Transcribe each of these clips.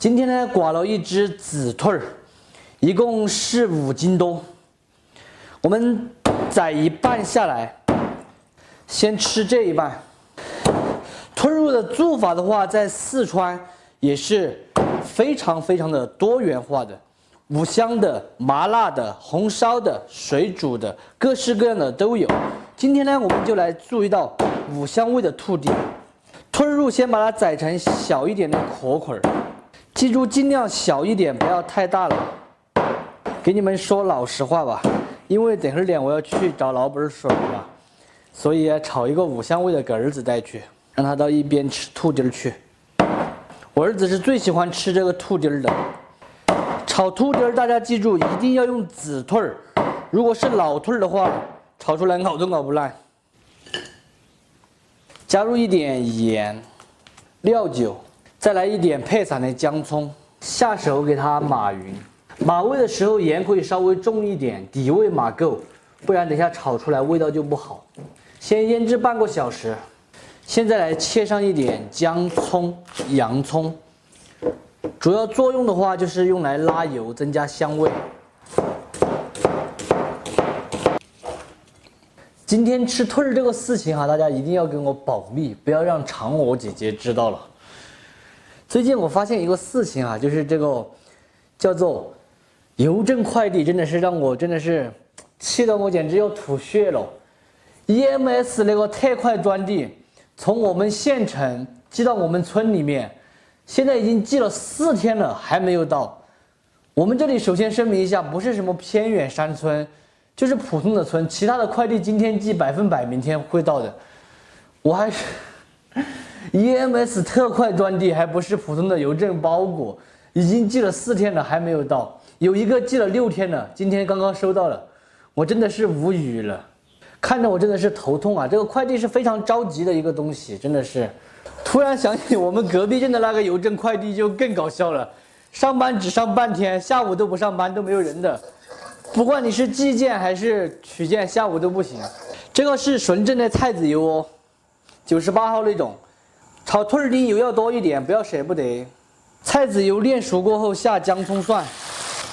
今天呢，刮了一只紫兔儿，一共是5斤多。我们宰一半下来，先吃这一半。兔肉的做法的话，在四川也是非常的多元化的，五香的、麻辣的、红烧的、水煮的，各式各样的都有。今天呢，我们就来做一道五香味的兔丁。兔肉先把它宰成小一点的壳块儿。 记住，尽量小一点，不要太大了。给你们说老实话吧，因为等会儿点我要去找老本水了，所以炒一个五香味的给儿子带去，让他到一边吃兔丁去。我儿子是最喜欢吃这个兔丁的。炒兔丁，大家记住一定要用紫兔儿，如果是老兔儿的话，炒出来咬都咬不烂。加入一点盐、料酒。 再来一点配散的姜葱，下手给它码匀。码味的时候盐可以稍微重一点，底味码够，不然等下炒出来味道就不好。先腌制半个小时。现在来切上一点姜葱、洋葱，主要作用的话就是用来拉油，增加香味。今天吃兔儿这个事情哈，大家一定要跟我保密，不要让嫦娥姐姐知道了。 最近我发现一个事情啊，就是这个叫做邮政快递，真的是让我气得我简直要吐血了。EMS 那个特快专递从我们县城寄到我们村里面，现在已经寄了4天了，还没有到。我们这里首先声明一下，不是什么偏远山村，就是普通的村，其他的快递今天寄100%明天会到的。我还是。 EMS 特快专递还不是普通的邮政包裹，已经寄了4天了还没有到，有一个寄了6天了，今天刚刚收到了，我真的是无语了，看着我真的是头痛啊！这个快递是非常着急的一个东西，真的是。突然想起我们隔壁镇的那个邮政快递就更搞笑了，上班只上半天，下午都不上班，都没有人的，不管你是寄件还是取件，下午都不行。这个是纯正的菜籽油哦，98号那种。 炒兔儿丁油要多一点，不要舍不得。菜籽油炼熟过后下姜葱蒜，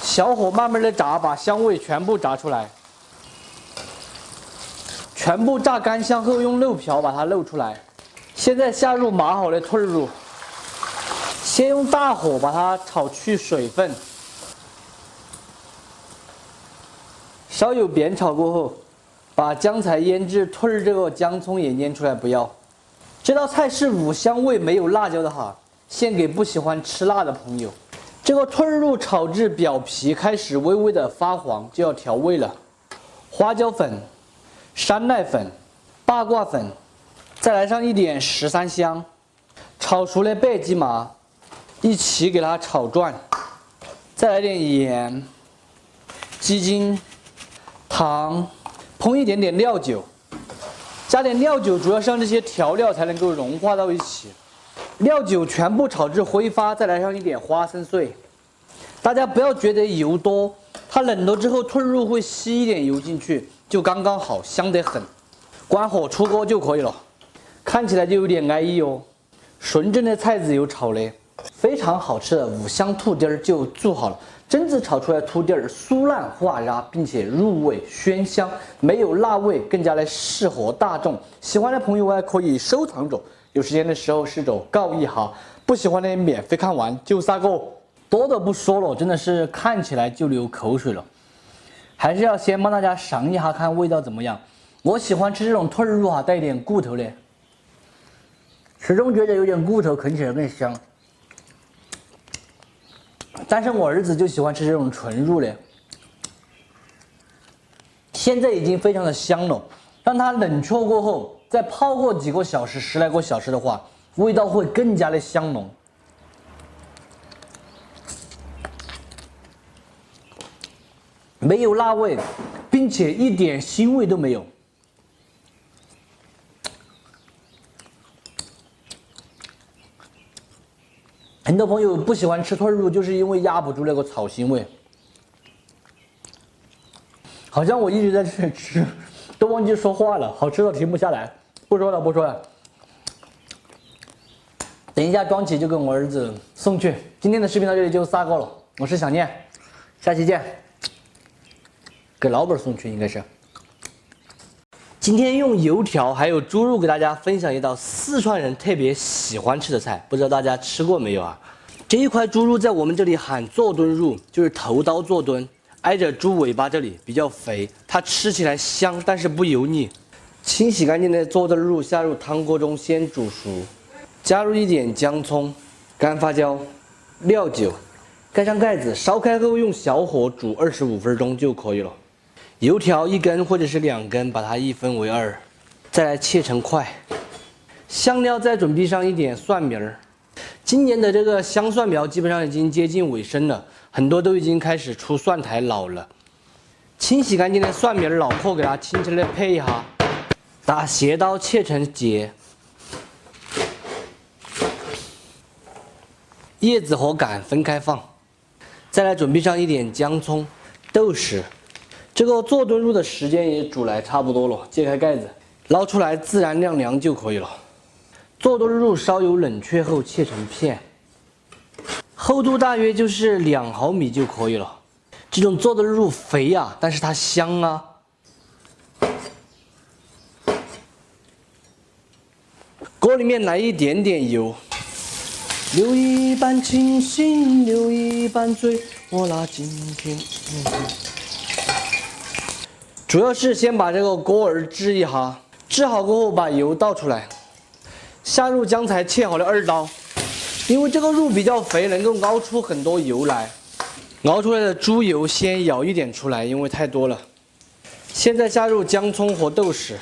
小火慢慢的炸，把香味全部炸出来。全部炸干香后，用漏瓢把它漏出来。现在下入码好的兔儿肉，先用大火把它炒去水分。稍有煸炒过后，把刚才腌制兔儿这个姜葱也腌出来，不要。 这道菜是五香味，没有辣椒的哈，献给不喜欢吃辣的朋友。这个兔儿肉炒至表皮开始微微的发黄，就要调味了。花椒粉、山奈粉、八卦粉，再来上一点13香，炒熟的白吉麻，一起给它炒转。再来点盐、鸡精、糖，烹一点点料酒。 加点料酒，主要是让这些调料才能够融化到一起。料酒全部炒至挥发，再来上一点花生碎。大家不要觉得油多，它冷了之后兔肉会吸一点油进去，就刚刚好，香得很。关火出锅就可以了。看起来就有点安逸哦。纯正的菜籽油炒的，非常好吃的五香兔丁儿就做好了。 榛子炒出来兔丁儿酥烂化渣，并且入味鲜香，没有辣味，更加的适合大众。喜欢的朋友还可以收藏着，有时间的时候试着告一下。不喜欢的免费看完就杀个。多的不说了，真的是看起来就流口水了。还是要先帮大家尝一下，看味道怎么样。我喜欢吃这种兔儿肉啊，带一点骨头的，始终觉得有点骨头啃起来更香。 但是我儿子就喜欢吃这种纯肉的，现在已经非常的香了。让它冷却过后，再泡过几个小时，10来个小时的话，味道会更加的香浓。没有辣味，并且一点腥味都没有。 很多朋友不喜欢吃兔儿肉，就是因为压不住那个草腥味。好像我一直在这里吃，都忘记说话了，好吃的停不下来。不说了，不说了。等一下装起就跟我儿子送去。今天的视频到这里就撒够了，我是小念，下期见。给老板送去应该是。今天用油条还有猪肉给大家分享一道四川人特别喜欢吃的菜，不知道大家吃过没有啊？这一块猪肉在我们这里喊坐墩肉，就是头刀坐墩，挨着猪尾巴这里比较肥，它吃起来香，但是不油腻。清洗干净的坐墩肉下入汤锅中先煮熟，加入一点姜葱、干发椒、料酒，盖上盖子，烧开后用小火煮25分钟就可以了。油条1根或者是2根，把它一分为2，再来切成块。香料再准备上一点蒜苗儿。今年的这个香蒜苗基本上已经接近尾声了，很多都已经开始出蒜苔老了。清洗干净的蒜苗儿脑壳给它轻轻的配一下，打斜刀切成节。叶子和杆分开放。再来准备上一点姜葱、豆豉。这个坐墩肉的时间也煮来差不多了，揭开盖子，捞出来自然晾凉就可以了。坐墩肉稍有冷却后切成片，厚度大约就是2毫米就可以了。这种坐墩肉肥呀，但是它香啊。锅里面来一点点油，留一半清醒，留一半醉，我拿今天。主要是先把这个锅儿支一下，支好过后把油倒出来，下入刚才切好的2刀，因为这个肉比较肥，能够熬出很多油来。熬出来的猪油先舀一点出来，因为太多了。现在下入姜葱和豆豉，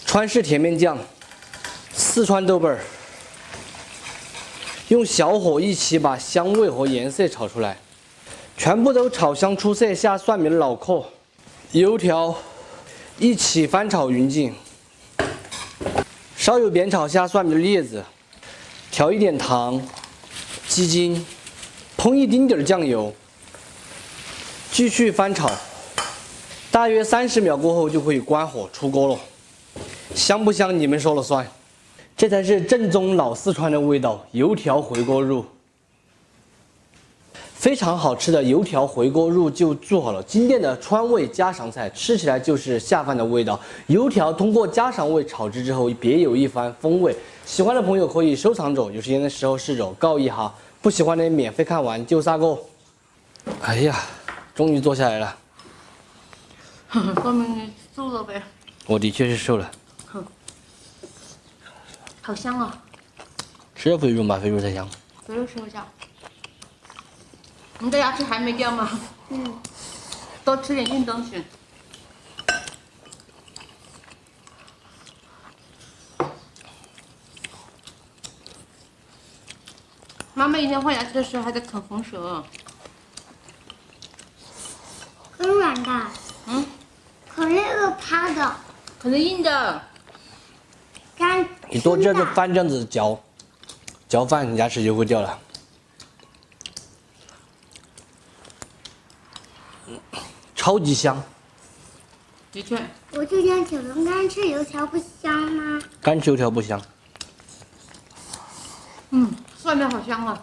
川式甜面酱、四川豆瓣儿，用小火一起把香味和颜色炒出来。全部都炒香出色，下蒜苗脑壳、油条一起翻炒匀净，稍有煸炒下蒜苗叶子，调一点糖、鸡精，烹一丁点儿酱油，继续翻炒，大约30秒过后就可以关火出锅了。香不香你们说了算，这才是正宗老四川的味道，油条回锅肉。非常好吃的油条回锅肉就做好了，经典的川味家常菜，吃起来就是下饭的味道。油条通过家常味炒制之后，别有一番风味。喜欢的朋友可以收藏着，有时间的时候试着告一下。不喜欢的免费看完就撒个。哎呀，终于坐下来了。说明你瘦了呗。我的确是瘦了。好香啊！吃了肥肉嘛，肥肉才香。肥肉吃不下。你的牙齿还没掉吗？多吃点硬东西。妈妈以前换牙齿的时候还在啃红舌。很软的。可那个趴的。可是硬的。你多这个饭这样子嚼，嚼饭牙齿就会掉了。超级香，的确。我就想请问，干吃油条不香吗？干吃油条不香。蒜苗好香啊。